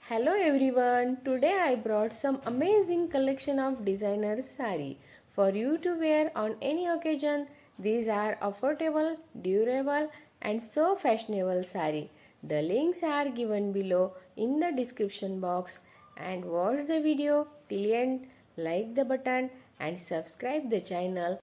Hello everyone. Today I brought some amazing collection of designer sari for you to wear on any occasion. These are affordable, durable and so fashionable sari. The links are given below in the description box and watch the video till end, like the button and subscribe the channel.